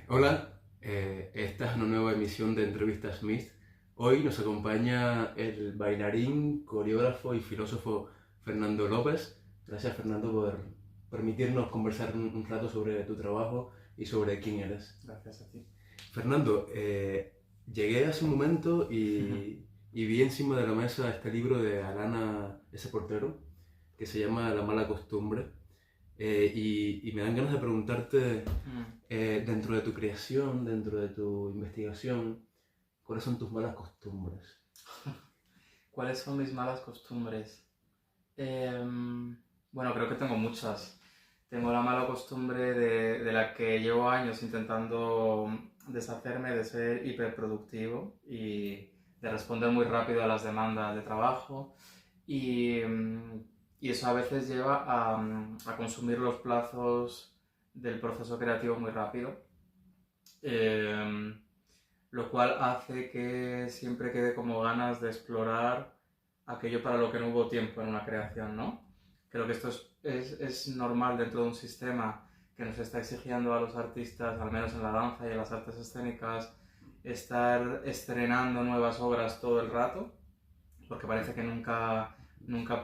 Hola, esta es una nueva emisión de Entrevistas Smith. Hoy nos acompaña el bailarín, coreógrafo y filósofo Fernando López. Gracias, Fernando, por permitirnos conversar un rato sobre tu trabajo y sobre quién eres. Gracias a ti. Fernando, llegué hace un momento y vi encima de la mesa este libro de Alana S. Portero que se llama La mala costumbre. Y me dan ganas de preguntarte, dentro de tu creación, dentro de tu investigación, ¿cuáles son tus malas costumbres? ¿Cuáles son mis malas costumbres? Bueno, creo que tengo muchas. Tengo la mala costumbre de la que llevo años intentando deshacerme de ser hiperproductivo y de responder muy rápido a las demandas de trabajo. Y eso a veces lleva a consumir los plazos del proceso creativo muy rápido. Em, lo cual hace que siempre quede como ganas de explorar aquello para lo que no hubo tiempo en una creación, ¿no? Creo que esto es normal dentro de un sistema que nos está exigiendo a los artistas, al menos en la danza y en las artes escénicas, estar estrenando nuevas obras todo el rato, porque parece que nunca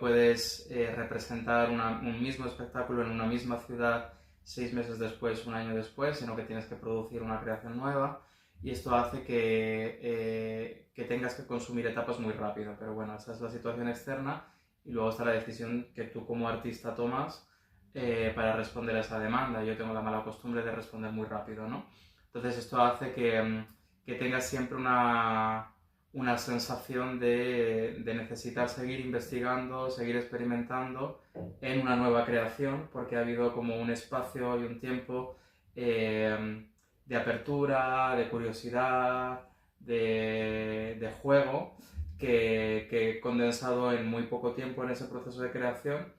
puedes representar un mismo espectáculo en una misma ciudad 6 meses después, un año después, sino que tienes que producir una creación nueva y esto hace que tengas que consumir etapas muy rápido. Pero bueno, esa es la situación externa y luego está la decisión que tú como artista tomas para responder a esa demanda. Yo tengo la mala costumbre de responder muy rápido, ¿no? Entonces esto hace que tengas siempre una sensación de necesitar seguir investigando, seguir experimentando en una nueva creación, porque ha habido como un espacio y un tiempo de apertura, de curiosidad, de juego, que he condensado en muy poco tiempo en ese proceso de creación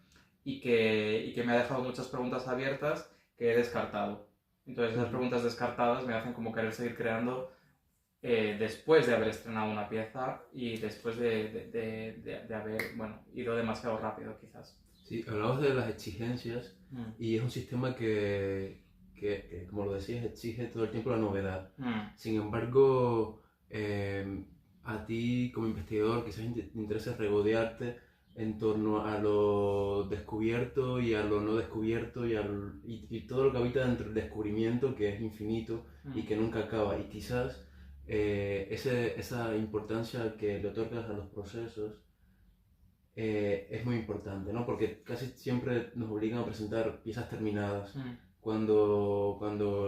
y que me ha dejado muchas preguntas abiertas que he descartado. Entonces esas preguntas descartadas me hacen como querer seguir creando después de haber estrenado una pieza y después de haber, bueno, ido demasiado rápido quizás. Sí, hablabas de las exigencias Mm. y es un sistema que, como lo decías, exige todo el tiempo la novedad. Mm. Sin embargo, a ti como investigador quizás te interesa regodearte en torno a lo descubierto y a lo no descubierto y todo lo que habita dentro del descubrimiento que es infinito y que nunca acaba. Y quizás esa importancia que le otorgas a los procesos es muy importante, ¿no? Porque casi siempre nos obligan a presentar piezas terminadas. Cuando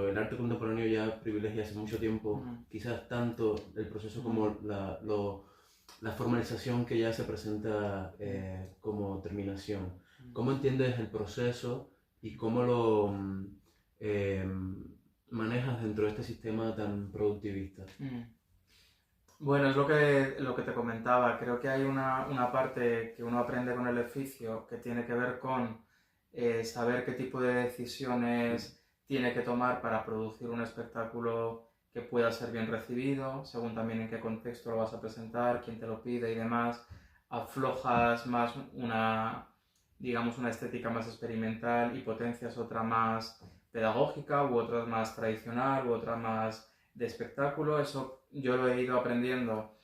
el arte contemporáneo ya privilegia hace mucho tiempo, quizás tanto el proceso como la formalización que ya se presenta como terminación. ¿Cómo entiendes el proceso y cómo lo eh, manejas dentro de este sistema tan productivista? Bueno, es lo que te comentaba. Creo que hay una parte que uno aprende con el oficio que tiene que ver con saber qué tipo de decisiones tiene que tomar para producir un espectáculo que pueda ser bien recibido, según también en qué contexto lo vas a presentar, quién te lo pide y demás. Aflojas más digamos, una estética más experimental y potencias otra más pedagógica u otra más tradicional u otra más de espectáculo. Eso yo lo he ido aprendiendo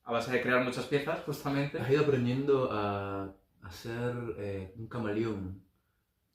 a base de crear muchas piezas, justamente. Has ido aprendiendo a ser un camaleón.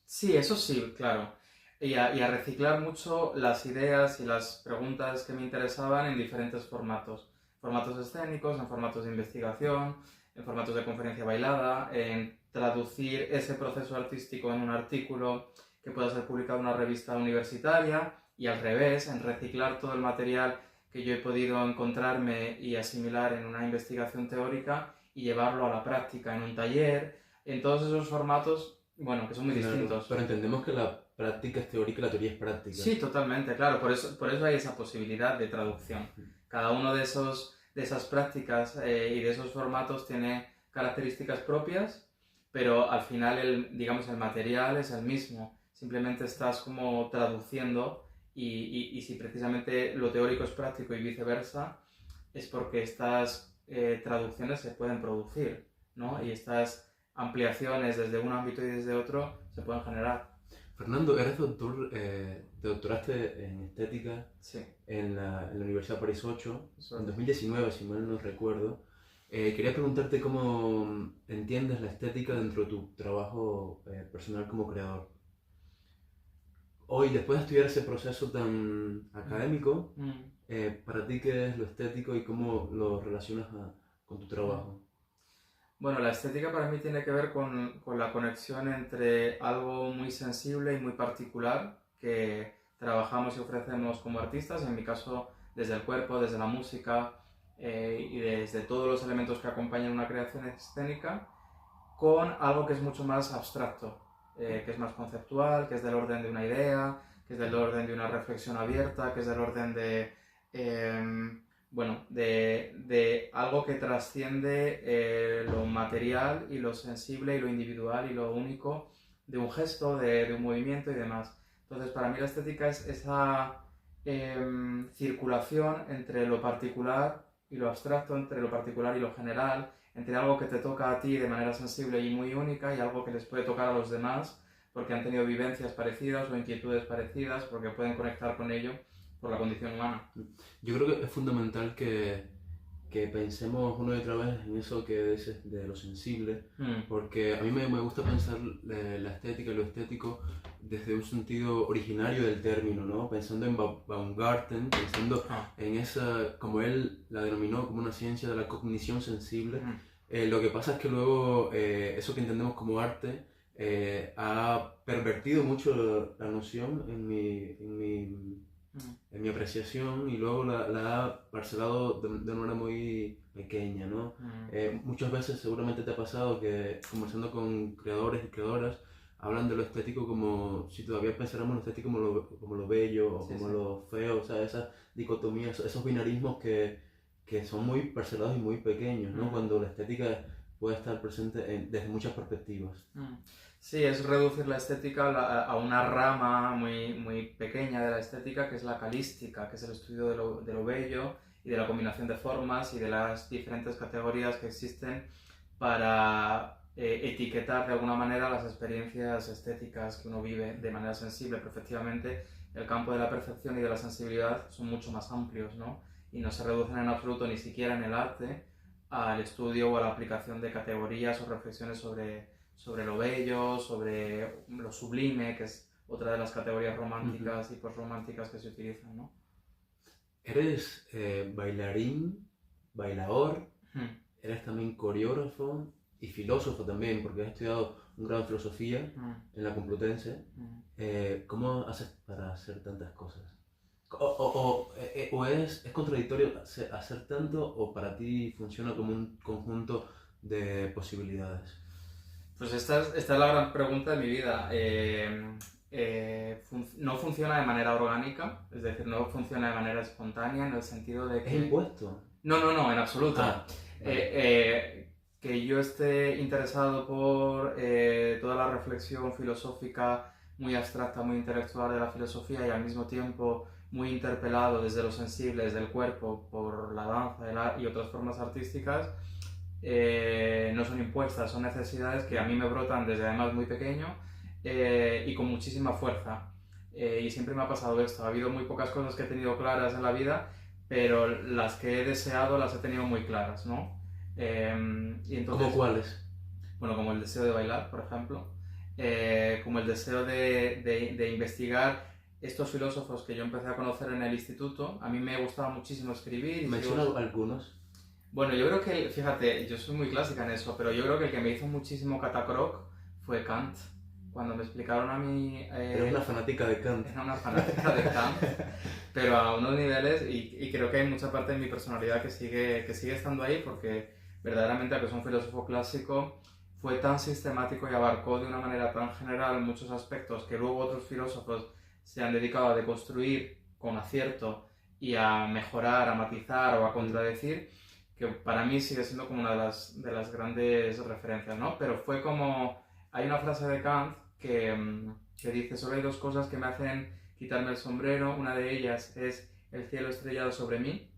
Sí, eso sí, claro. Y a reciclar mucho las ideas y las preguntas que me interesaban en diferentes formatos. Formatos escénicos, en formatos de investigación, en formatos de conferencia bailada, en traducir ese proceso artístico en un artículo que pueda ser publicado en una revista universitaria y al revés, en reciclar todo el material que yo he podido encontrarme y asimilar en una investigación teórica y llevarlo a la práctica en un taller. En todos esos formatos, bueno, que son muy Claro, distintos. pero entendemos que la práctica es teórica y la teoría es práctica. Sí, totalmente, claro. Por eso hay esa posibilidad de traducción. Cada uno de esas prácticas y de esos formatos tiene características propias, pero al final digamos, el material es el mismo. Simplemente estás como traduciendo y si precisamente lo teórico es práctico y viceversa, es porque estas traducciones se pueden producir, ¿no? Y estas ampliaciones desde un ámbito y desde otro se pueden generar. Fernando, eres doctor, te doctoraste en estética Sí, en la Universidad París 8 eso en es. 2019, si mal no recuerdo. Quería preguntarte cómo entiendes la estética dentro de tu trabajo personal como creador. Hoy, después de estudiar ese proceso tan Mm, académico, mm, para ti, ¿qué es lo estético y cómo lo relacionas con tu mm. trabajo? Bueno, la estética para mí tiene que ver con la conexión entre algo muy sensible y muy particular que trabajamos y ofrecemos como artistas, en mi caso desde el cuerpo, desde la música y desde todos los elementos que acompañan una creación escénica, con algo que es mucho más abstracto, que es más conceptual, que es del orden de una idea, que es del orden de una reflexión abierta, que es del orden de, bueno, de algo que trasciende lo material y lo sensible y lo individual y lo único de un gesto, de un movimiento y demás. Entonces, para mí la estética es esa circulación entre lo particular y lo abstracto, entre lo particular y lo general, entre algo que te toca a ti de manera sensible y muy única y algo que les puede tocar a los demás porque han tenido vivencias parecidas o inquietudes parecidas, porque pueden conectar con ello por la condición humana. Yo creo que es fundamental que pensemos una y otra vez en eso que dices de lo sensible, Mm. porque a mí me gusta pensar la estética y lo estético desde un sentido originario del término, ¿no? Pensando en Baumgarten, pensando Ah. en esa, como él la denominó, como una ciencia de la cognición sensible. Mm. Lo que pasa es que luego eso que entendemos como arte ha pervertido mucho la noción Mm. en mi apreciación y luego la ha parcelado de una manera muy pequeña, ¿no? Mm. Muchas veces seguramente te ha pasado que conversando con creadores y creadoras hablan de lo estético como si todavía pensáramos lo estético como lo bello o Sí, como sí. lo feo, o sea, esas dicotomías, esos binarismos que son muy parcelados y muy pequeños, ¿no? Mm. Cuando la estética puede estar presente desde muchas perspectivas. Mm. Sí, es reducir la estética a una rama muy, muy pequeña de la estética que es la calística, que es el estudio de lo bello y de la combinación de formas y de las diferentes categorías que existen para etiquetar de alguna manera las experiencias estéticas que uno vive de manera sensible, pero efectivamente el campo de la percepción y de la sensibilidad son mucho más amplios, ¿no? Y no se reducen en absoluto ni siquiera en el arte al estudio o a la aplicación de categorías o reflexiones sobre lo bello, sobre lo sublime, que es otra de las categorías Ujú. románticas y posrománticas que se utilizan, ¿no? ¿Eres bailarín, bailador? Hmm. Eres también coreógrafo y filósofo también, porque has estudiado un grado en filosofía Hmm. en la Complutense. Hmm. ¿Cómo haces para hacer tantas cosas? ¿Es contradictorio hacer tanto o para ti funciona como un conjunto de posibilidades? Pues esta es la gran pregunta de mi vida. No funciona de manera orgánica, es decir, no funciona de manera espontánea en el sentido de ¿Es que... impuesto? No, no, no, en absoluto. Ah, vale. Que yo esté interesado por toda la reflexión filosófica muy abstracta, muy intelectual de la filosofía y al mismo tiempo muy interpelado desde lo sensible, desde el cuerpo, por la danza y otras formas artísticas, no son impuestas, son necesidades que a mí me brotan desde además muy pequeño y con muchísima fuerza. Y siempre me ha pasado esto, ha habido muy pocas cosas que he tenido claras en la vida, pero las que he deseado las he tenido muy claras, ¿no? Y ¿Cómo entonces, cuáles? bueno, como el deseo de bailar, por ejemplo, como el deseo de investigar estos filósofos que yo empecé a conocer en el instituto. A mí me gustaba muchísimo escribir y Menciona algunos. bueno, yo creo que, fíjate, yo soy muy clásica en eso, pero yo creo que el que me hizo muchísimo catacroc fue Kant. Cuando me explicaron a mí, Eres una fanática de Kant. era una fanática de Kant, pero a unos niveles, y creo que hay mucha parte de mi personalidad que sigue estando ahí, porque verdaderamente, aunque es un filósofo clásico, fue tan sistemático y abarcó de una manera tan general muchos aspectos que luego otros filósofos se han dedicado a deconstruir con acierto y a mejorar, a matizar o a contradecir, que para mí sigue siendo como una de las grandes referencias, ¿no? Pero fue como... Hay una frase de Kant que dice: solo hay dos cosas que me hacen quitarme el sombrero. Una de ellas es el cielo estrellado sobre mí,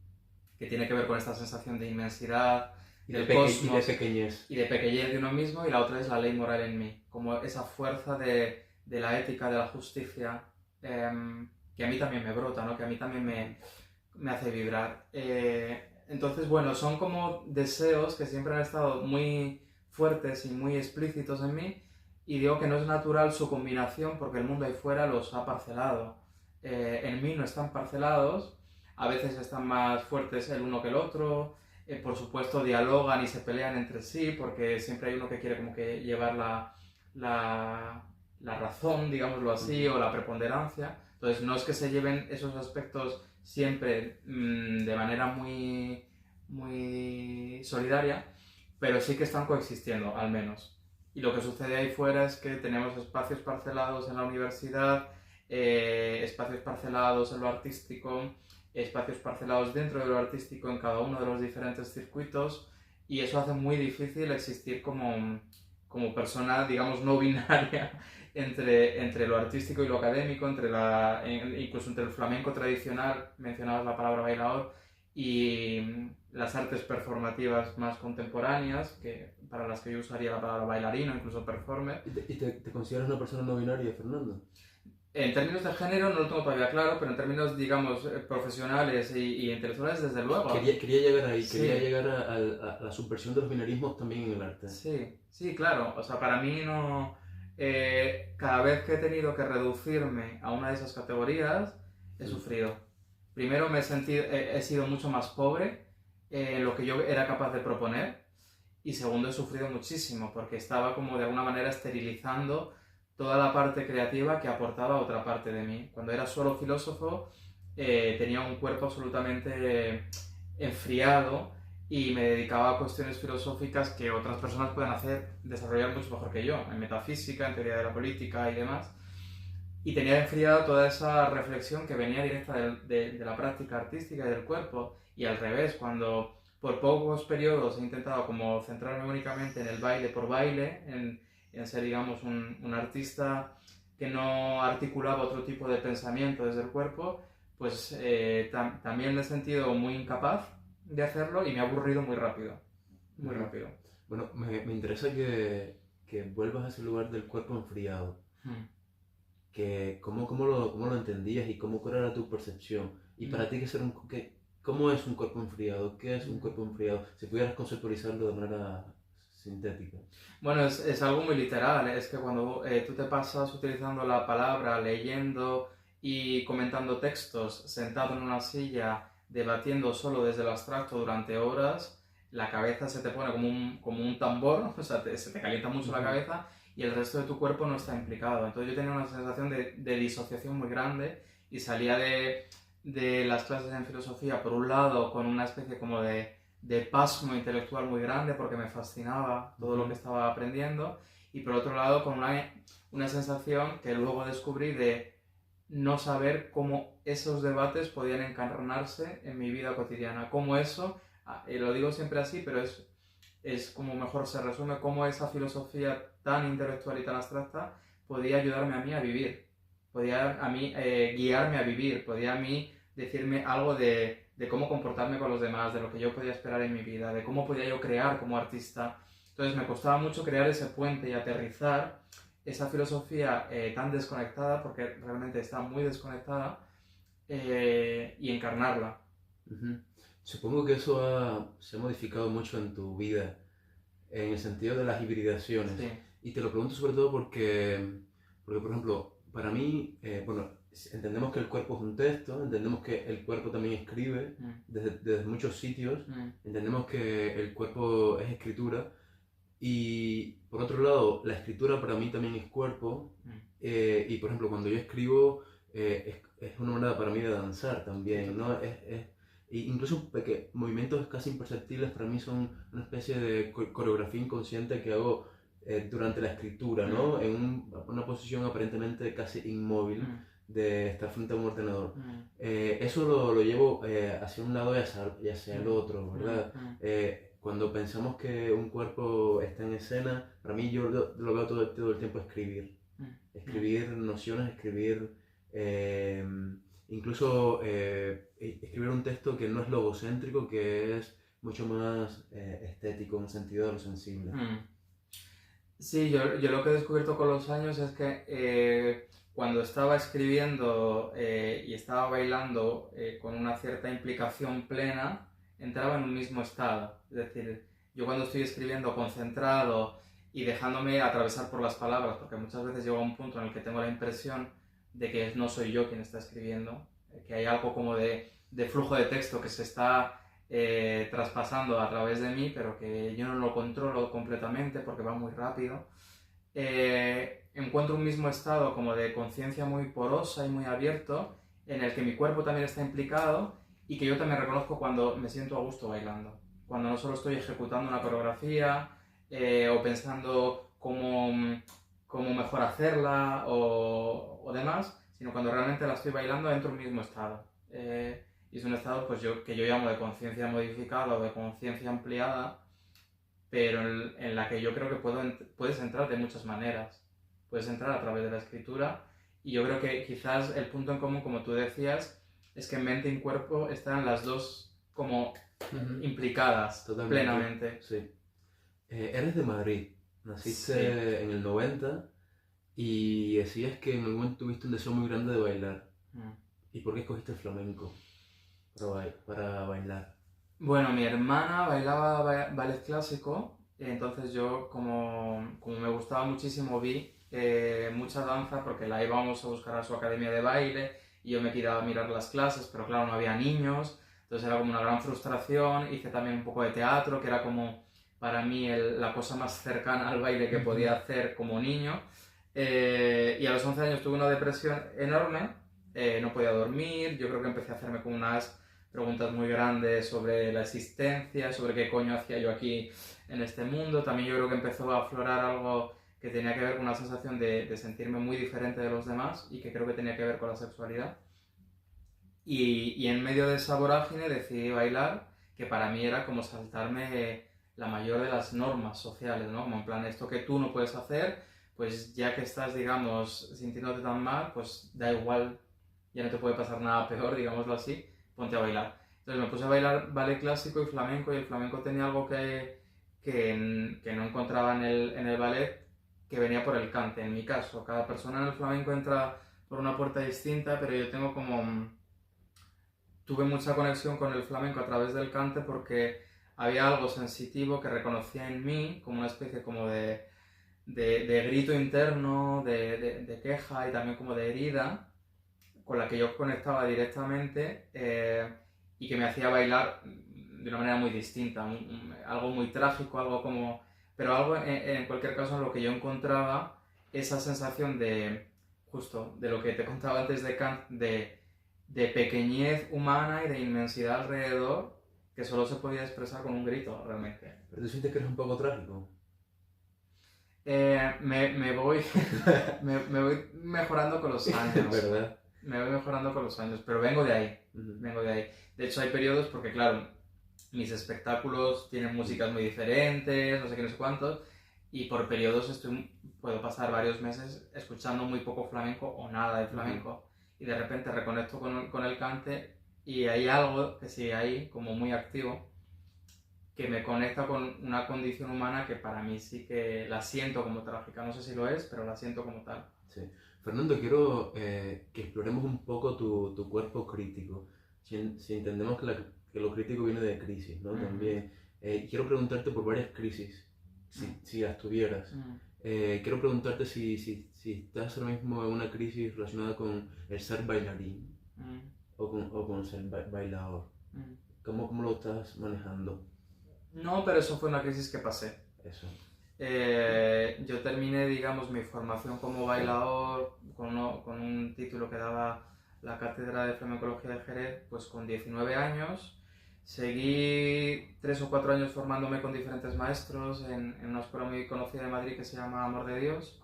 que tiene que ver con esta sensación de inmensidad del Y de cosmos pequeñez. y de pequeñez de uno mismo, y la otra es la ley moral en mí, como esa fuerza de la ética, de la justicia, que a mí también me brota, ¿no? Que a mí también me hace vibrar. Entonces, bueno, son como deseos que siempre han estado muy fuertes y muy explícitos en mí, y digo que no es natural su combinación porque el mundo ahí fuera los ha parcelado. En mí no están parcelados, a veces están más fuertes el uno que el otro, por supuesto dialogan y se pelean entre sí porque siempre hay uno que quiere como que llevar la razón, digámoslo así, o la preponderancia. Entonces no es que se lleven esos aspectos siempre de manera muy, muy solidaria, pero sí que están coexistiendo, al menos. Y lo que sucede ahí fuera es que tenemos espacios parcelados en la universidad, espacios parcelados en lo artístico, espacios parcelados dentro de lo artístico en cada uno de los diferentes circuitos, y eso hace muy difícil existir como persona, digamos, no binaria entre lo artístico y lo académico, incluso entre el flamenco tradicional, mencionabas la palabra bailador, y las artes performativas más contemporáneas, para las que yo usaría la palabra bailarino, incluso performer. ¿Y te consideras una persona no binaria, Fernando? En términos de género no lo tengo todavía claro, pero en términos, digamos, profesionales y intelectuales, desde luego. Quería llegar ahí, Sí. quería llegar a la subversión de los binarismos también en el arte. Sí, claro. O sea, para mí no... cada vez que he tenido que reducirme a una de esas categorías, he sufrido. Primero he sido mucho más pobre en lo que yo era capaz de proponer, y segundo he sufrido muchísimo porque estaba como de alguna manera esterilizando toda la parte creativa que aportaba otra parte de mí. Cuando era solo filósofo tenía un cuerpo absolutamente enfriado y me dedicaba a cuestiones filosóficas que otras personas pueden desarrollar mucho mejor que yo, en metafísica, en teoría de la política y demás. Y tenía enfriada toda esa reflexión que venía directa de la práctica artística y del cuerpo. Y al revés, cuando por pocos periodos he intentado como centrarme únicamente en el baile por baile, en ser, digamos, un artista que no articulaba otro tipo de pensamiento desde el cuerpo, pues también me he sentido muy incapaz de hacerlo y me ha aburrido muy rápido. Muy rápido. Bueno, me interesa que vuelvas a ese lugar del cuerpo enfriado. ¿Cómo lo entendías y cuál era tu percepción? Y para ti, ¿cómo es un cuerpo enfriado? ¿Qué es un cuerpo enfriado? Si pudieras conceptualizarlo de manera sintética. Bueno, es algo muy literal. Es que cuando tú te pasas utilizando la palabra, leyendo y comentando textos, sentado en una silla, debatiendo solo desde el abstracto durante horas, la cabeza se te pone como un tambor, o sea, se te calienta mucho la cabeza y el resto de tu cuerpo no está implicado. Entonces yo tenía una sensación de disociación muy grande y salía de las clases en filosofía, por un lado, con una especie como de pasmo intelectual muy grande porque me fascinaba todo lo que estaba aprendiendo, y por otro lado con una sensación que luego descubrí de no saber cómo esos debates podían encarnarse en mi vida cotidiana, cómo eso, lo digo siempre así, pero es como mejor se resume, cómo esa filosofía tan intelectual y tan abstracta podía ayudarme a mí a vivir, podía a mí guiarme a vivir, podía a mí decirme algo de cómo comportarme con los demás, de lo que yo podía esperar en mi vida, de cómo podía yo crear como artista. Entonces me costaba mucho crear ese puente y aterrizar esa filosofía tan desconectada, porque realmente está muy desconectada, y encarnarla. Supongo que eso se ha modificado mucho en tu vida, en el sentido de las hibridaciones. Sí. Y te lo pregunto sobre todo porque por ejemplo, para mí, entendemos que el cuerpo es un texto, entendemos que el cuerpo también escribe desde muchos sitios, entendemos que el cuerpo es escritura, y por otro lado, la escritura para mí también es cuerpo, y por ejemplo, cuando yo escribo, es una manera para mí de danzar también, ¿no? Incluso movimientos casi imperceptibles para mí son una especie de coreografía inconsciente que hago durante la escritura, ¿no? En una posición aparentemente casi inmóvil de estar frente a un ordenador. Eso lo llevo hacia un lado y hacia el otro, ¿verdad? Cuando pensamos que un cuerpo está en escena, para mí yo lo veo todo el tiempo escribir. Escribir nociones, escribir incluso escribir un texto que no es logocéntrico, que es mucho más estético en el sentido de lo sensible. Sí, yo lo que he descubierto con los años es que cuando estaba escribiendo y estaba bailando con una cierta implicación plena, entraba en un mismo estado. Es decir, yo cuando estoy escribiendo concentrado y dejándome atravesar por las palabras, porque muchas veces llego a un punto en el que tengo la impresión de que no soy yo quien está escribiendo, que hay algo como de flujo de texto que se está traspasando a través de mí, pero que yo no lo controlo completamente porque va muy rápido. Encuentro un mismo estado como de conciencia muy porosa y muy abierto, en el que mi cuerpo también está implicado y que yo también reconozco cuando me siento a gusto bailando. Cuando no solo estoy ejecutando una coreografía o pensando cómo mejor hacerla o demás, sino cuando realmente la estoy bailando dentro de un mismo estado. Y es un estado pues que yo llamo de conciencia modificada o de conciencia ampliada, pero en la que yo creo que puedes entrar de muchas maneras. Puedes entrar a través de la escritura y yo creo que quizás el punto en común, como tú decías, es que mente y cuerpo están las dos como implicadas Totalmente. plenamente. Sí. Eres de Madrid, naciste Sí. en el 90 y decías que en algún momento tuviste un deseo muy grande de bailar. ¿Y por qué escogiste el flamenco para bailar? Bueno, mi hermana bailaba ballet clásico, entonces yo como me gustaba muchísimo vi mucha danza porque la íbamos a buscar a su academia de baile y yo me quedaba a mirar las clases, pero claro, no había niños, entonces era como una gran frustración. Hice también un poco de teatro, que era como para mí la cosa más cercana al baile que podía hacer como niño. Y a los 11 años tuve una depresión enorme, no podía dormir, yo creo que empecé a hacerme como unas preguntas muy grandes sobre la existencia, sobre qué coño hacía yo aquí en este mundo. También yo creo que empezó a aflorar algo que tenía que ver con una sensación de sentirme muy diferente de los demás y que creo que tenía que ver con la sexualidad. Y en medio de esa vorágine decidí bailar, que para mí era como saltarme la mayor de las normas sociales, ¿no? Como en plan, esto que tú no puedes hacer, pues ya que estás, digamos, sintiéndote tan mal, pues da igual, ya no te puede pasar nada peor, digámoslo así, ponte a bailar. Entonces me puse a bailar ballet clásico y el flamenco tenía algo que no encontraba en el ballet, que venía por el cante, en mi caso. Cada persona en el flamenco entra por una puerta distinta, pero yo tengo como tuve mucha conexión con el flamenco a través del cante porque había algo sensitivo que reconocía en mí como una especie como de grito interno, de queja y también como de herida, con la que yo conectaba directamente y que me hacía bailar de una manera muy distinta, algo muy trágico, algo como... Pero algo en cualquier caso en lo que yo encontraba esa sensación justo, de lo que te contaba antes de Kant, de pequeñez humana y de inmensidad alrededor que solo se podía expresar con un grito, realmente. ¿Pero tú sientes que eres un poco trágico? Me voy me voy mejorando con los años. ¿Verdad? Me voy mejorando con los años, pero vengo de ahí. Vengo de ahí. De hecho, hay periodos porque, claro, mis espectáculos tienen músicas muy diferentes, no sé qué, no sé cuántos, y por periodos puedo pasar varios meses escuchando muy poco flamenco o nada de flamenco. Y de repente reconecto con el cante y hay algo que sigue ahí, como muy activo, que me conecta con una condición humana que para mí sí que la siento como trágica. No sé si lo es, pero la siento como tal. Sí. Fernando, quiero que exploremos un poco tu cuerpo crítico. Si entendemos que lo crítico viene de crisis, ¿no? También. Quiero preguntarte por varias crisis, si las tuvieras. Quiero preguntarte si estás ahora mismo en una crisis relacionada con el ser bailarín o con ser bailador. ¿Cómo lo estás manejando? No, pero eso fue una crisis que pasé. Eso. Yo terminé, digamos, mi formación como bailador con un título que daba la Cátedra de Flamencología de Jerez, pues con 19 años. Seguí 3 o 4 años formándome con diferentes maestros en una escuela muy conocida de Madrid que se llama Amor de Dios,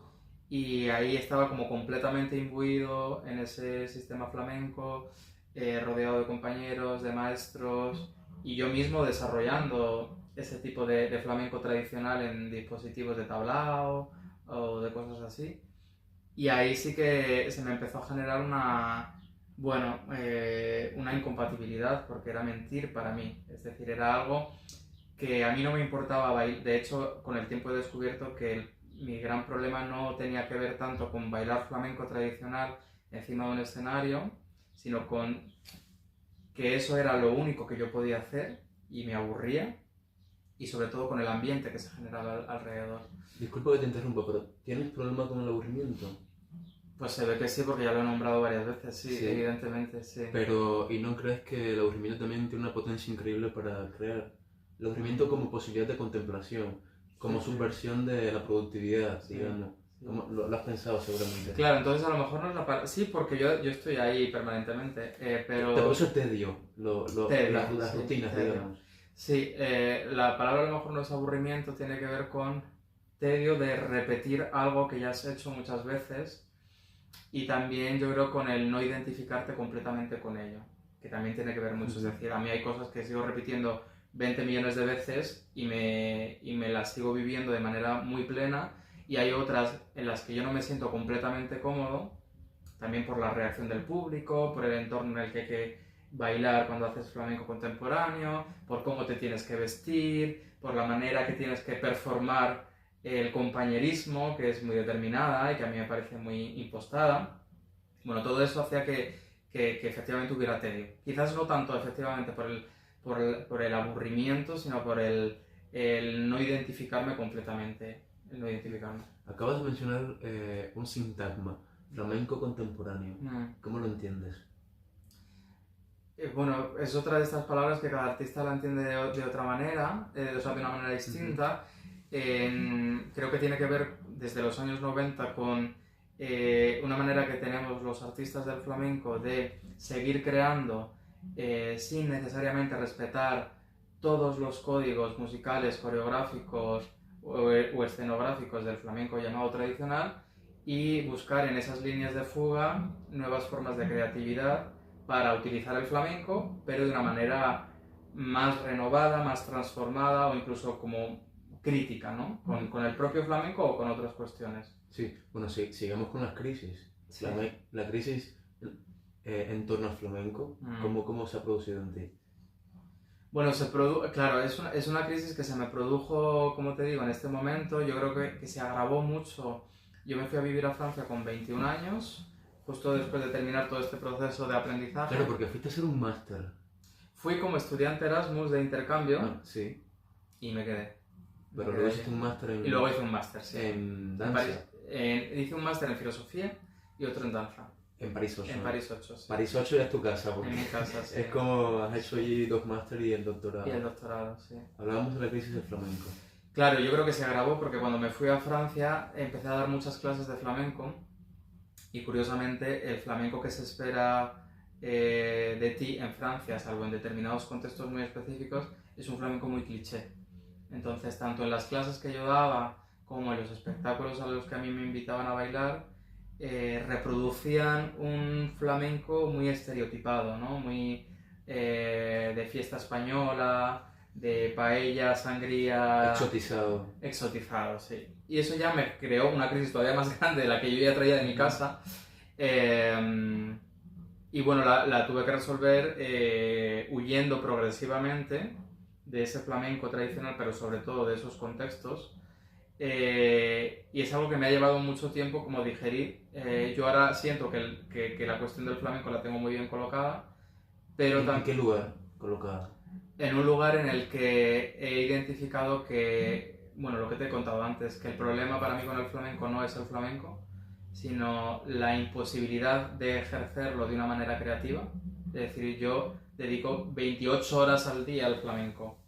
y ahí estaba como completamente imbuido en ese sistema flamenco, rodeado de compañeros, de maestros, y yo mismo desarrollando ese tipo de flamenco tradicional en dispositivos de tablao o de cosas así. Y ahí sí que se me empezó a generar una incompatibilidad, porque era mentir para mí. Es decir, era algo que a mí no me importaba bailar. De hecho, con el tiempo he descubierto que mi gran problema no tenía que ver tanto con bailar flamenco tradicional encima de un escenario, sino con que eso era lo único que yo podía hacer y me aburría, y sobre todo con el ambiente que se generaba alrededor. Disculpa que te interrumpa, pero ¿tienes problema con el aburrimiento? Pues se ve que sí, porque ya lo he nombrado varias veces, sí, Sí. evidentemente, sí. Pero, ¿y no crees que el aburrimiento también tiene una potencia increíble para crear? El aburrimiento como posibilidad de contemplación, como Sí, sí. subversión de la productividad, Sí, digamos. sí. Lo has pensado seguramente. Claro, entonces a lo mejor no es la palabra... Sí, porque yo estoy ahí permanentemente, pero... Te produce tedio, Tedio, las sí, rutinas, tedio. digamos. Sí, la palabra a lo mejor no es aburrimiento, tiene que ver con tedio de repetir algo que ya has hecho muchas veces, y también yo creo con el no identificarte completamente con ello, que también tiene que ver mucho. Es decir, a mí hay cosas que sigo repitiendo 20 millones de veces y me las sigo viviendo de manera muy plena, y hay otras en las que yo no me siento completamente cómodo, también por la reacción del público, por el entorno en el que hay que bailar cuando haces flamenco contemporáneo, por cómo te tienes que vestir, por la manera que tienes que performar el compañerismo, que es muy determinada y que a mí me parece muy impostada. Bueno, todo eso hacía que efectivamente hubiera tedio. Quizás no tanto efectivamente por el aburrimiento, sino por el no identificarme completamente. El no identificarme. Acabas de mencionar un sintagma, flamenco contemporáneo. ¿Cómo lo entiendes? Bueno, es otra de estas palabras que cada artista la entiende de otra manera, o sea, de una manera distinta. Creo que tiene que ver desde los años 90 con una manera que tenemos los artistas del flamenco de seguir creando sin necesariamente respetar todos los códigos musicales, coreográficos o escenográficos del flamenco llamado tradicional, y buscar en esas líneas de fuga nuevas formas de creatividad para utilizar el flamenco, pero de una manera más renovada, más transformada, o incluso como crítica, ¿no? Con el propio flamenco o con otras cuestiones. Sí, bueno, sí, sigamos con las crisis. Sí. La crisis en torno al flamenco, ¿cómo se ha producido en ti? Bueno, claro, es una crisis que se me produjo, como te digo, en este momento. Yo creo que se agravó mucho. Yo me fui a vivir a Francia con 21 años, justo después de terminar todo este proceso de aprendizaje. Claro, porque fuiste a hacer un máster. Fui como estudiante Erasmus de intercambio. Sí. Y me quedé. Pero luego hiciste un máster en... Y luego hice un máster, sí. En danza. Hice un máster en filosofía y otro en danza. En París 8. En París 8, sí. París 8 ya es tu casa, porque en mi casa, sí. Es como has hecho allí 2 máster y el doctorado. Y el doctorado, sí. Hablábamos de la crisis del flamenco. Claro, yo creo que se agravó porque cuando me fui a Francia empecé a dar muchas clases de flamenco, y curiosamente el flamenco que se espera de ti en Francia, salvo en determinados contextos muy específicos, es un flamenco muy cliché. Entonces, tanto en las clases que yo daba como en los espectáculos a los que a mí me invitaban a bailar, reproducían un flamenco muy estereotipado, ¿no? Muy de fiesta española, de paella, sangría... Exotizado, sí. Y eso ya me creó una crisis todavía más grande de la que yo ya traía de mi casa. Y bueno, la tuve que resolver huyendo progresivamente de ese flamenco tradicional, pero sobre todo de esos contextos. Y es algo que me ha llevado mucho tiempo como digerir. Yo ahora siento que la cuestión del flamenco la tengo muy bien colocada, pero ¿En qué lugar colocada? En un lugar en el que he identificado que, bueno, lo que te he contado antes, que el problema para mí con el flamenco no es el flamenco, sino la imposibilidad de ejercerlo de una manera creativa. Es decir, yo dedico 28 horas al día al flamenco.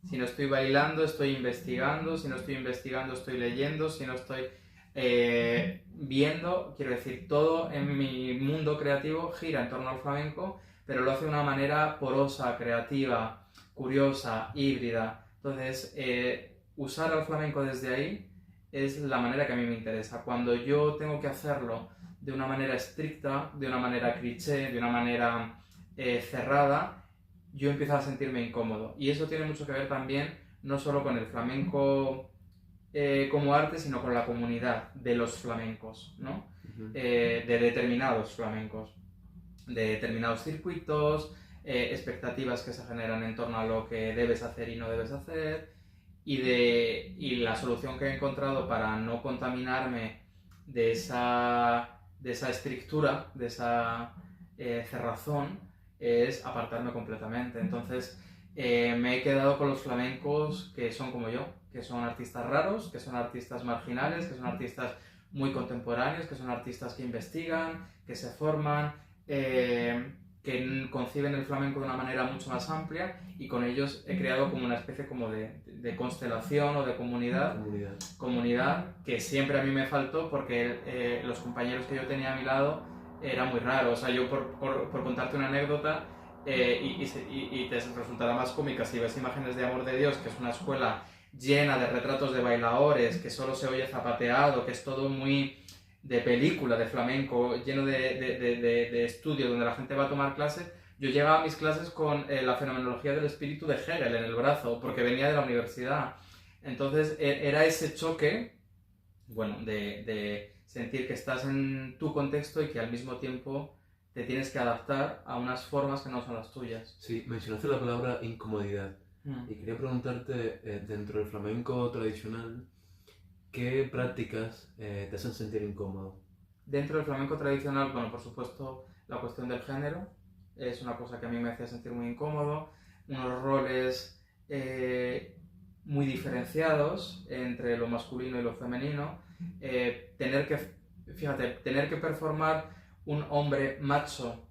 Si no estoy bailando, estoy investigando. Si no estoy investigando, estoy leyendo. Si no estoy viendo, quiero decir, todo en mi mundo creativo gira en torno al flamenco, pero lo hace de una manera porosa, creativa, curiosa, híbrida. Entonces, usar al flamenco desde ahí es la manera que a mí me interesa. Cuando yo tengo que hacerlo de una manera estricta, de una manera cliché, de una manera cerrada, yo empiezo a sentirme incómodo. Y eso tiene mucho que ver también, no solo con el flamenco como arte, sino con la comunidad de los flamencos, ¿no? De determinados flamencos, de determinados circuitos, expectativas que se generan en torno a lo que debes hacer y no debes hacer. y la solución que he encontrado para no contaminarme de esa estrictura, de esa cerrazón, es apartarme completamente. Entonces me he quedado con los flamencos que son como yo, que son artistas raros, que son artistas marginales, que son artistas muy contemporáneos, que son artistas que investigan, que se forman, que conciben el flamenco de una manera mucho más amplia, y con ellos he creado como una especie como de constelación o de comunidad que siempre a mí me faltó, porque los compañeros que yo tenía a mi lado era muy raro. O sea, yo por contarte una anécdota, y te resultará más cómica si ves Imágenes de Amor de Dios, que es una escuela llena de retratos de bailadores, que solo se oye zapateado, que es todo muy de película, de flamenco, lleno de estudios donde la gente va a tomar clases. Yo llegaba a mis clases con la fenomenología del espíritu de Hegel en el brazo, porque venía de la universidad. Entonces era ese choque, bueno, de sentir que estás en tu contexto y que al mismo tiempo te tienes que adaptar a unas formas que no son las tuyas. Sí, mencionaste la palabra incomodidad. Y quería preguntarte, dentro del flamenco tradicional, ¿qué prácticas te hacen sentir incómodo? Dentro del flamenco tradicional, bueno, por supuesto, la cuestión del género es una cosa que a mí me hacía sentir muy incómodo. Unos roles muy diferenciados entre lo masculino y lo femenino. Tener que performar un hombre macho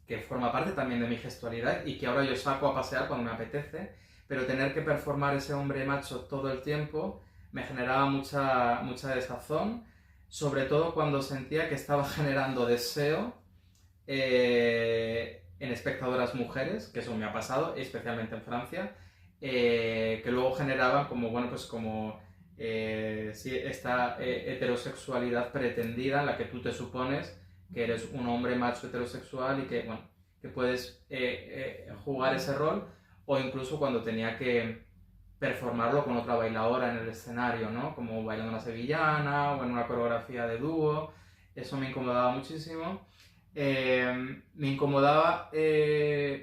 que forma parte también de mi gestualidad y que ahora yo saco a pasear cuando me apetece, pero tener que performar ese hombre macho todo el tiempo me generaba mucha desazón, sobre todo cuando sentía que estaba generando deseo en espectadoras mujeres, que eso me ha pasado, especialmente en Francia, que luego generaban como, bueno, pues como esta heterosexualidad pretendida en la que tú te supones que eres un hombre macho heterosexual y que, bueno, que puedes jugar ese rol, o incluso cuando tenía que performarlo con otra bailadora en el escenario, ¿no? Como bailando una sevillana o en una coreografía de dúo. Eso me incomodaba muchísimo. Me incomodaba,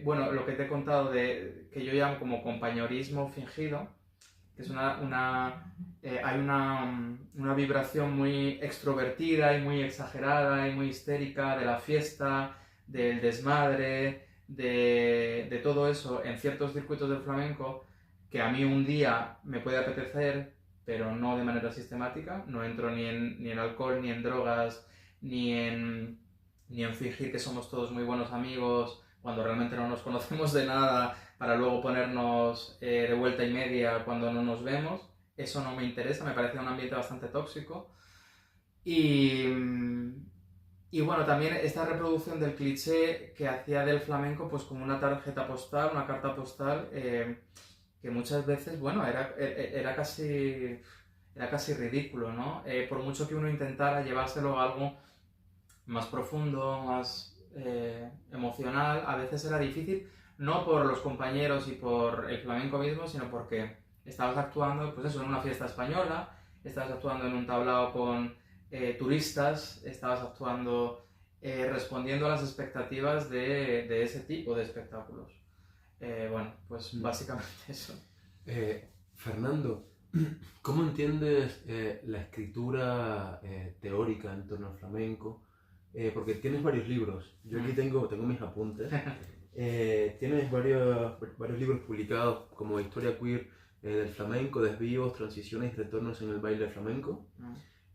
bueno, lo que te he contado de que yo llamo como compañerismo fingido, que es hay una vibración muy extrovertida y muy exagerada y muy histérica de la fiesta, del desmadre, de todo eso en ciertos circuitos del flamenco, que a mí un día me puede apetecer, pero no de manera sistemática. No entro ni en alcohol, ni en drogas, ni en fingir que somos todos muy buenos amigos cuando realmente no nos conocemos de nada, para luego ponernos de vuelta y media cuando no nos vemos. Eso no me interesa, me parece un ambiente bastante tóxico. Y bueno, también esta reproducción del cliché que hacía del flamenco pues como una tarjeta postal, una carta postal, que muchas veces, bueno, era casi ridículo, ¿no? Por mucho que uno intentara llevárselo a algo más profundo, más emocional, a veces era difícil, no por los compañeros y por el flamenco mismo, sino porque estabas actuando, pues eso, en una fiesta española, estabas actuando en un tablao con turistas, estabas actuando respondiendo a las expectativas de ese tipo de espectáculos. Bueno, pues básicamente eso. Fernando, ¿cómo entiendes la escritura teórica en torno al flamenco? Porque tienes varios libros. Yo aquí tengo mis apuntes. Tienes varios libros publicados, como Historia Queer del Flamenco, Desvíos, Transiciones y Retornos en el Baile Flamenco.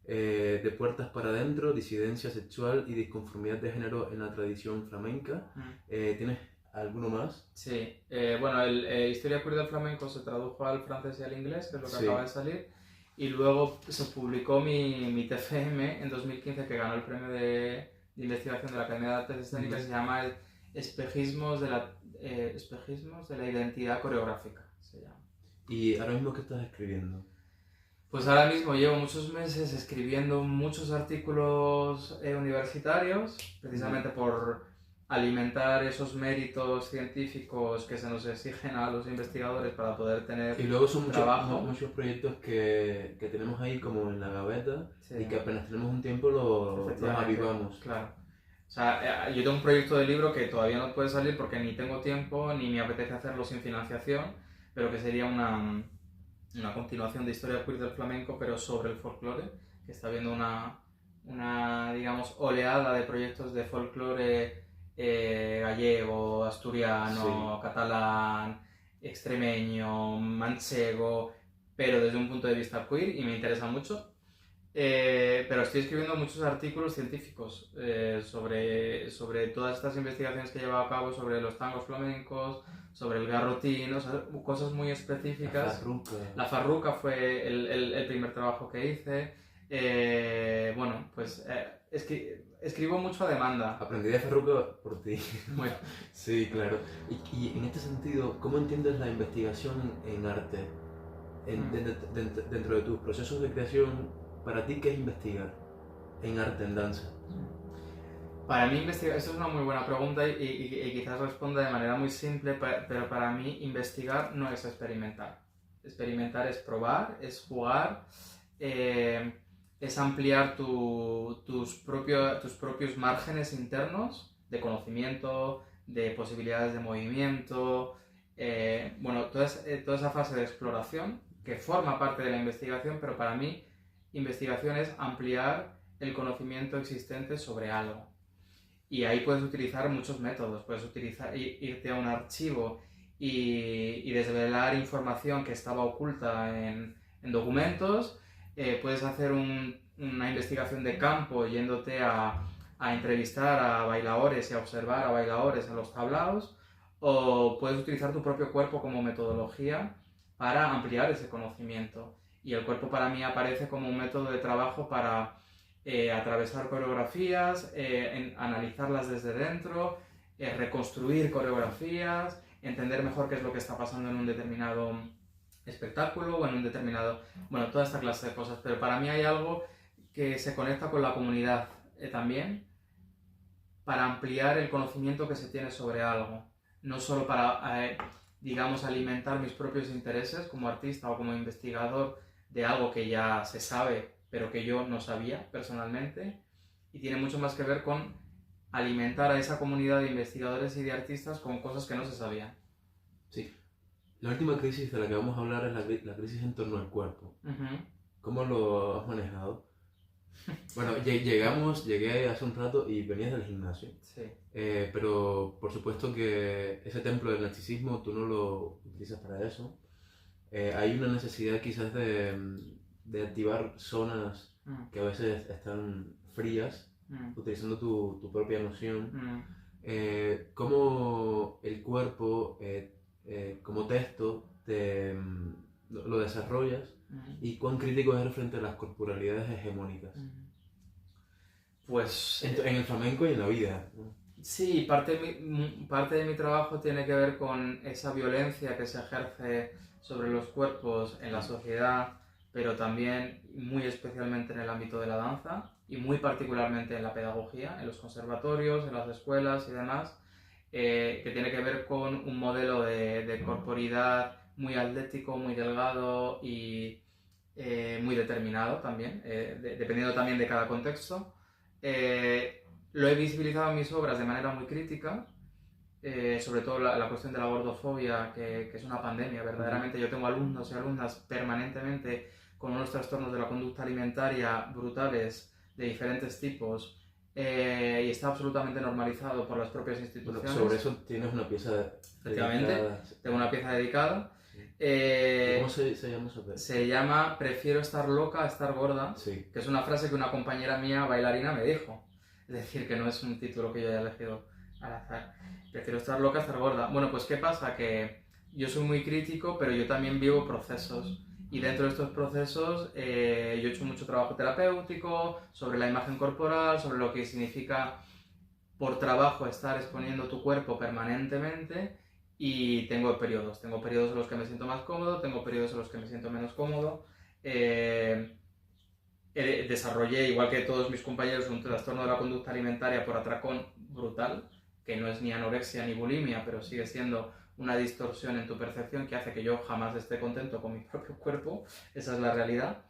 De Puertas para Adentro, Disidencia Sexual y Disconformidad de Género en la Tradición Flamenca. ¿Tienes alguno más? Sí, bueno, Historia Queer del Flamenco se tradujo al francés y al inglés, que es lo que acaba de salir, y luego se publicó mi TFM en 2015, que ganó el premio de investigación de la Academia de Artes Escénicas, que se llama Espejismos de la Identidad Coreográfica, se llama. ¿Y ahora mismo qué estás escribiendo? Pues ahora mismo llevo muchos meses escribiendo muchos artículos universitarios, precisamente por alimentar esos méritos científicos que se nos exigen a los investigadores para poder tener y luego son trabajo. muchos proyectos que tenemos ahí como en la gaveta, y que apenas tenemos un tiempo los avivamos. Claro. O sea, yo tengo un proyecto de libro que todavía no puede salir porque ni tengo tiempo ni me apetece hacerlo sin financiación, pero que sería una continuación de historia queer del flamenco, pero sobre el folclore, que está habiendo digamos, oleada de proyectos de folclore gallego, asturiano, Sí. catalán, extremeño, manchego, pero desde un punto de vista queer y me interesa mucho. Pero estoy escribiendo muchos artículos científicos sobre todas estas investigaciones que he llevado a cabo sobre los tangos flamencos, sobre el garrotín, o sea, cosas muy La específicas. farruca. La farruca fue el primer trabajo que hice. Bueno, pues escribo mucho a demanda. Aprendí de farruca por ti. Bueno, Sí, claro. Y en este sentido, ¿cómo entiendes la investigación en arte? Dentro de tus procesos de creación, ¿para ti qué es investigar en arte, en danza? para mí investigar, esto es una muy buena pregunta y quizás responda de manera muy simple, pero para mí investigar no es experimentar. Experimentar es probar, es jugar, es ampliar tus propios márgenes internos de conocimiento, de posibilidades de movimiento, bueno, toda esa fase de exploración que forma parte de la investigación, pero para mí investigación es ampliar el conocimiento existente sobre algo. Y ahí puedes utilizar muchos métodos, puedes irte a un archivo y desvelar información que estaba oculta en documentos, puedes hacer una investigación de campo yéndote a entrevistar a bailadores y a observar a bailadores en los tablaos, o puedes utilizar tu propio cuerpo como metodología para ampliar ese conocimiento. Y el cuerpo para mí aparece como un método de trabajo para atravesar coreografías, analizarlas desde dentro, reconstruir coreografías, entender mejor qué es lo que está pasando en un determinado espectáculo o en un determinado... Bueno, toda esta clase de cosas, pero para mí hay algo que se conecta con la comunidad también, para ampliar el conocimiento que se tiene sobre algo, no solo para, digamos, alimentar mis propios intereses como artista o como investigador de algo que ya se sabe pero que yo no sabía personalmente, y tiene mucho más que ver con alimentar a esa comunidad de investigadores y de artistas con cosas que no se sabían. Sí. La última crisis de la que vamos a hablar es la crisis en torno al cuerpo. Uh-huh. ¿Cómo lo has manejado? Bueno, llegué hace un rato y venías del gimnasio. Sí. Pero por supuesto que ese templo del narcisismo tú no lo utilizas para eso. Hay una necesidad quizás de activar zonas que a veces están frías, utilizando tu propia noción. Cómo el cuerpo como texto lo desarrollas y cuán crítico eres frente a las corporalidades hegemónicas. Pues en el flamenco y en la vida, ¿no? Sí, parte de mi trabajo tiene que ver con esa violencia que se ejerce sobre los cuerpos en la sociedad, pero también muy especialmente en el ámbito de la danza y muy particularmente en la pedagogía, en los conservatorios, en las escuelas y demás, que tiene que ver con un modelo de corporidad muy atlético, muy delgado y muy determinado también, dependiendo también de cada contexto. Lo he visibilizado en mis obras de manera muy crítica, sobre todo la cuestión de la gordofobia, que es una pandemia, verdaderamente. Yo tengo alumnos y alumnas permanentemente con unos trastornos de la conducta alimentaria brutales, de diferentes tipos, y está absolutamente normalizado por las propias instituciones. Bueno, sobre eso tienes una pieza Efectivamente, dedicada. tengo una pieza dedicada. ¿Cómo se llama esa pieza? Se llama Prefiero estar loca a estar gorda, Sí. que es una frase que una compañera mía bailarina me dijo. Es decir, que no es un título que yo haya elegido al azar. Prefiero estar loca a estar gorda. Bueno, pues ¿qué pasa? Que yo soy muy crítico, pero yo también vivo procesos. Y dentro de estos procesos yo he hecho mucho trabajo terapéutico sobre la imagen corporal, sobre lo que significa por trabajo estar exponiendo tu cuerpo permanentemente, y tengo periodos en los que me siento más cómodo, tengo periodos en los que me siento menos cómodo. Desarrollé, igual que todos mis compañeros, un trastorno de la conducta alimentaria por atracón brutal, que no es ni anorexia ni bulimia, pero sigue siendo una distorsión en tu percepción que hace que yo jamás esté contento con mi propio cuerpo. Esa es la realidad.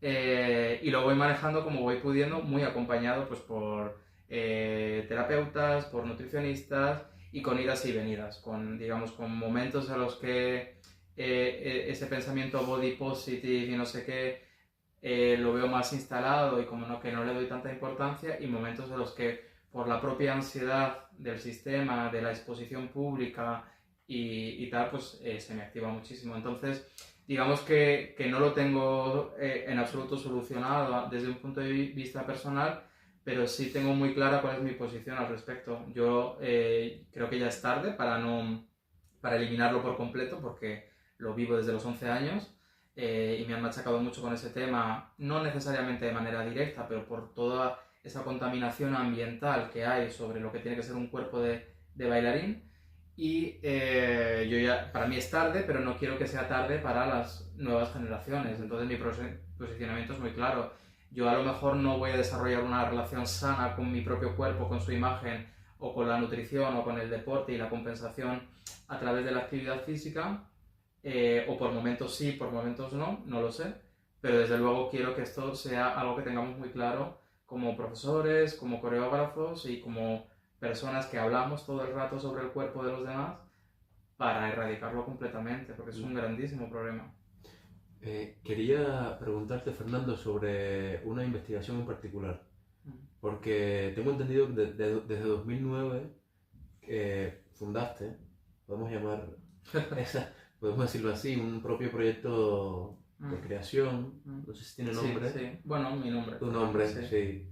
Y lo voy manejando como voy pudiendo, muy acompañado pues por terapeutas, por nutricionistas y con idas y venidas, con, digamos, con momentos en los que ese pensamiento body positive y no sé qué, lo veo más instalado y como no, que no le doy tanta importancia, y momentos en los que por la propia ansiedad del sistema, de la exposición pública y tal, pues se me activa muchísimo. Entonces, digamos que no lo tengo en absoluto solucionado desde un punto de vista personal, pero sí tengo muy clara cuál es mi posición al respecto. Yo creo que ya es tarde para eliminarlo por completo, porque lo vivo desde los 11 años. Y me han machacado mucho con ese tema, no necesariamente de manera directa, pero por toda esa contaminación ambiental que hay sobre lo que tiene que ser un cuerpo de bailarín. Y yo ya, para mí es tarde, pero no quiero que sea tarde para las nuevas generaciones. Entonces mi posicionamiento es muy claro. Yo a lo mejor no voy a desarrollar una relación sana con mi propio cuerpo, con su imagen, o con la nutrición, o con el deporte y la compensación a través de la actividad física. O por momentos sí, por momentos no, no lo sé, pero desde luego quiero que esto sea algo que tengamos muy claro como profesores, como coreógrafos y como personas que hablamos todo el rato sobre el cuerpo de los demás, para erradicarlo completamente, porque es un grandísimo problema. Quería preguntarte, Fernando, sobre una investigación en particular, porque tengo entendido que desde 2009 fundaste, podemos llamar esa, podemos decirlo así, un propio proyecto de creación, no sé si tiene nombre. Sí, sí. Bueno, mi nombre. Tu nombre, Sí. sí.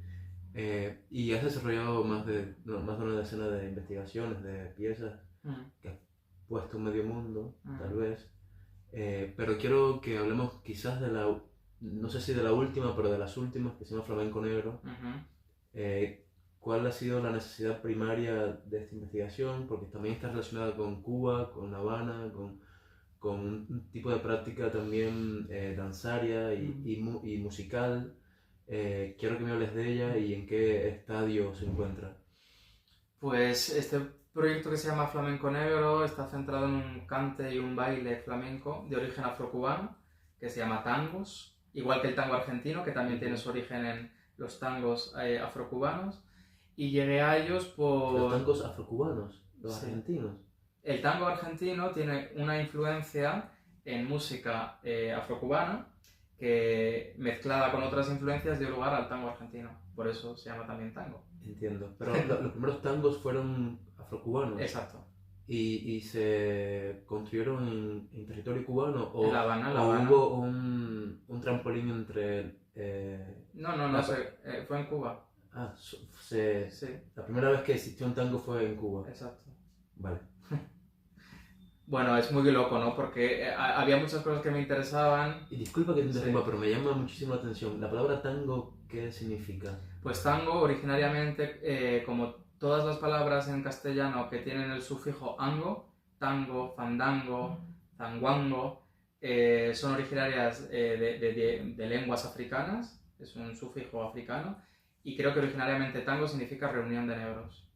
Y has desarrollado más de una decena de investigaciones, de piezas que has puesto en medio mundo, tal vez. Pero quiero que hablemos quizás de no sé si de la última, pero de las últimas, que se llama Flamenco Negro. ¿Cuál ha sido la necesidad primaria de esta investigación? Porque también está relacionada con Cuba, con La Habana, con un tipo de práctica también danzaria y musical. Quiero que me hables de ella y en qué estadio se encuentra. Pues este proyecto, que se llama Flamenco Negro, está centrado en un cante y un baile flamenco de origen afrocubano, que se llama tangos, igual que el tango argentino, que también tiene su origen en los tangos afrocubanos. Y llegué a ellos por... Los tangos afrocubanos, los argentinos. El tango argentino tiene una influencia en música afrocubana, que mezclada con otras influencias dio lugar al tango argentino. Por eso se llama también tango. Entiendo. Pero los primeros tangos fueron afrocubanos. Exacto. ¿Y se construyeron en territorio cubano? ¿O, en La Habana, hubo un trampolín entre...? No, fue en Cuba. Ah, Sí. La primera vez que existió un tango fue en Cuba. Exacto. Vale. Bueno, es muy loco, ¿no? Porque había muchas cosas que me interesaban. Y disculpa que te interrumpa, pero me llama muchísimo la atención. ¿La palabra tango qué significa? Pues tango, originariamente, como todas las palabras en castellano que tienen el sufijo ango, tango, fandango, tanguango, son originarias de lenguas africanas, es un sufijo africano, y creo que originariamente tango significa reunión de negros.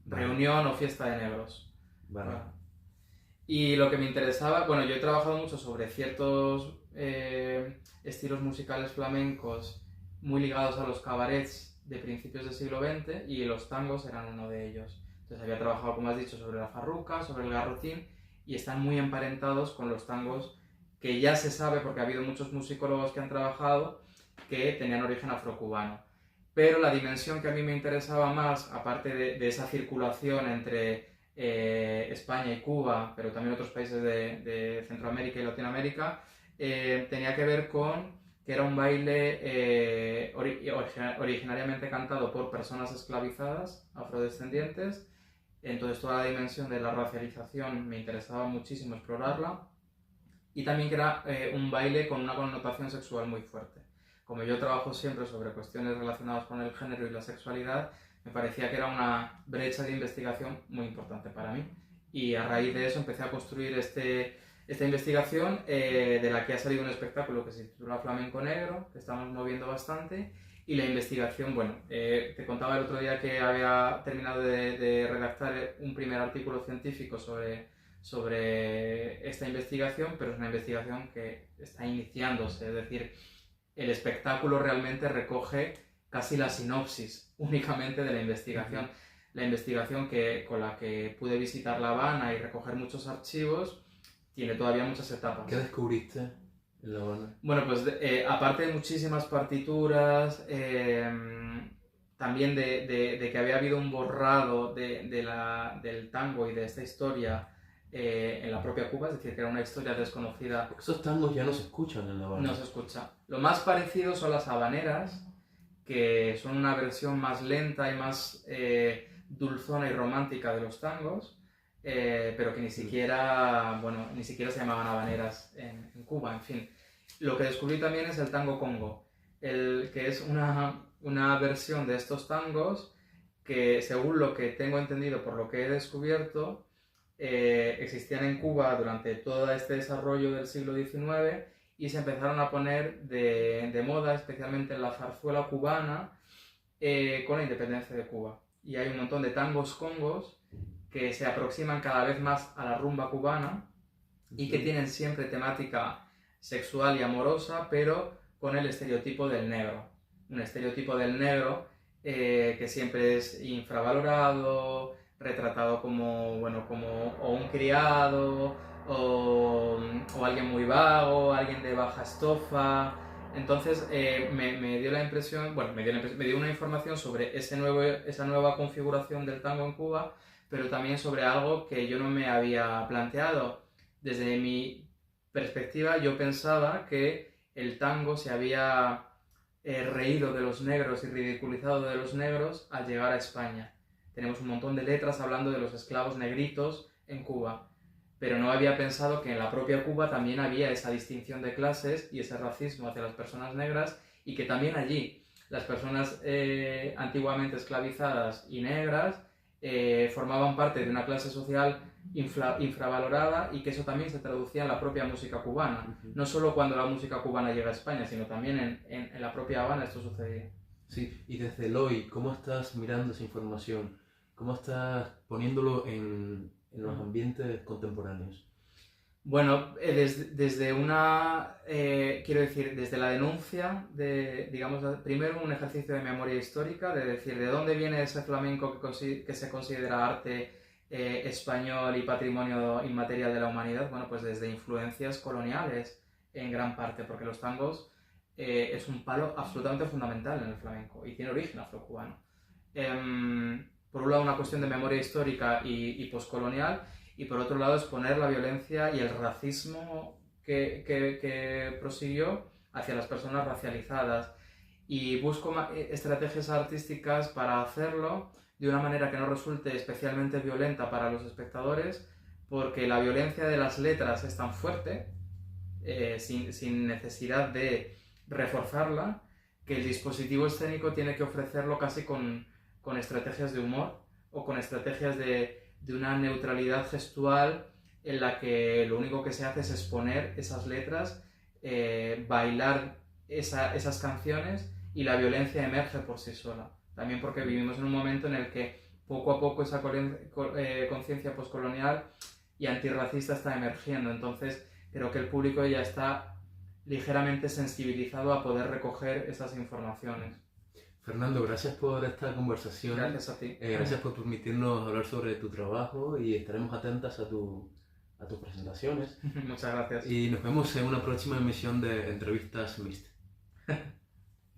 Vale. Reunión o fiesta de negros. Vale. Bueno. Y lo que me interesaba, bueno, yo he trabajado mucho sobre ciertos estilos musicales flamencos muy ligados a los cabarets de principios del siglo XX, y los tangos eran uno de ellos. Entonces había trabajado, como has dicho, sobre la farruca, sobre el garrotín, y están muy emparentados con los tangos que ya se sabe, porque ha habido muchos musicólogos que han trabajado, que tenían origen afrocubano. Pero la dimensión que a mí me interesaba más, aparte de esa circulación entre España y Cuba, pero también otros países de Centroamérica y Latinoamérica, tenía que ver con que era un baile originariamente cantado por personas esclavizadas, afrodescendientes. Entonces toda la dimensión de la racialización me interesaba muchísimo explorarla, y también que era un baile con una connotación sexual muy fuerte. Como yo trabajo siempre sobre cuestiones relacionadas con el género y la sexualidad, me parecía que era una brecha de investigación muy importante para mí. Y a raíz de eso empecé a construir esta investigación, de la que ha salido un espectáculo que se titula Flamenco Negro, que estamos moviendo bastante. Y la investigación, bueno, te contaba el otro día que había terminado de redactar un primer artículo científico sobre esta investigación, pero es una investigación que está iniciándose, es decir, el espectáculo realmente recoge casi la sinopsis únicamente de la investigación. La investigación con la que pude visitar La Habana y recoger muchos archivos tiene todavía muchas etapas. ¿Qué descubriste en La Habana? Bueno, pues aparte de muchísimas partituras, también de que había habido un borrado del tango y de esta historia en la propia Cuba, es decir, que era una historia desconocida. Porque esos tangos ya no se escuchan en La Habana. No se escucha. Lo más parecido son las habaneras, que son una versión más lenta y más dulzona y romántica de los tangos, pero que ni siquiera se llamaban habaneras en Cuba, en fin. Lo que descubrí también es el tango congo, que es una versión de estos tangos que, según lo que tengo entendido por lo que he descubierto, existían en Cuba durante todo este desarrollo del siglo XIX y se empezaron a poner de moda, especialmente en la zarzuela cubana, con la independencia de Cuba. Y hay un montón de tangos congos que se aproximan cada vez más a la rumba cubana y que tienen siempre temática sexual y amorosa, pero con el estereotipo del negro. Un estereotipo del negro que siempre es infravalorado, retratado como o un criado, o alguien muy vago, alguien de baja estofa. Entonces me dio la impresión, me dio una información sobre esa nueva configuración del tango en Cuba, pero también sobre algo que yo no me había planteado. Desde mi perspectiva, yo pensaba que el tango se había reído de los negros y ridiculizado de los negros al llegar a España. Tenemos un montón de letras hablando de los esclavos negritos en Cuba, pero no había pensado que en la propia Cuba también había esa distinción de clases y ese racismo hacia las personas negras, y que también allí las personas antiguamente esclavizadas y negras formaban parte de una clase social infravalorada, y que eso también se traducía en la propia música cubana. No solo cuando la música cubana llega a España, sino también en la propia Habana esto sucedía. Sí, y desde el hoy, ¿cómo estás mirando esa información? ¿Cómo estás poniéndolo en los ambientes contemporáneos? Bueno, desde la denuncia, digamos, primero un ejercicio de memoria histórica, de decir de dónde viene ese flamenco que se considera arte español y patrimonio inmaterial de la humanidad. Bueno, pues desde influencias coloniales en gran parte, porque los tangos es un palo absolutamente fundamental en el flamenco y tiene origen afrocubano. Por un lado, una cuestión de memoria histórica y poscolonial, y por otro lado exponer la violencia y el racismo que prosiguió hacia las personas racializadas, y busco estrategias artísticas para hacerlo de una manera que no resulte especialmente violenta para los espectadores, porque la violencia de las letras es tan fuerte, sin necesidad de reforzarla, que el dispositivo escénico tiene que ofrecerlo casi con estrategias de humor o con estrategias de una neutralidad gestual, en la que lo único que se hace es exponer esas letras, bailar esas canciones, y la violencia emerge por sí sola. También porque vivimos en un momento en el que poco a poco esa conciencia postcolonial y antirracista está emergiendo. Entonces creo que el público ya está ligeramente sensibilizado a poder recoger esas informaciones. Fernando, gracias por esta conversación. Gracias a ti. Gracias por permitirnos hablar sobre tu trabajo, y estaremos atentas a tus presentaciones. Muchas gracias. Y nos vemos en una próxima emisión de Entrevistas Mist.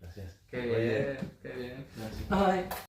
Gracias. Qué bien, qué bien. Gracias. Bye.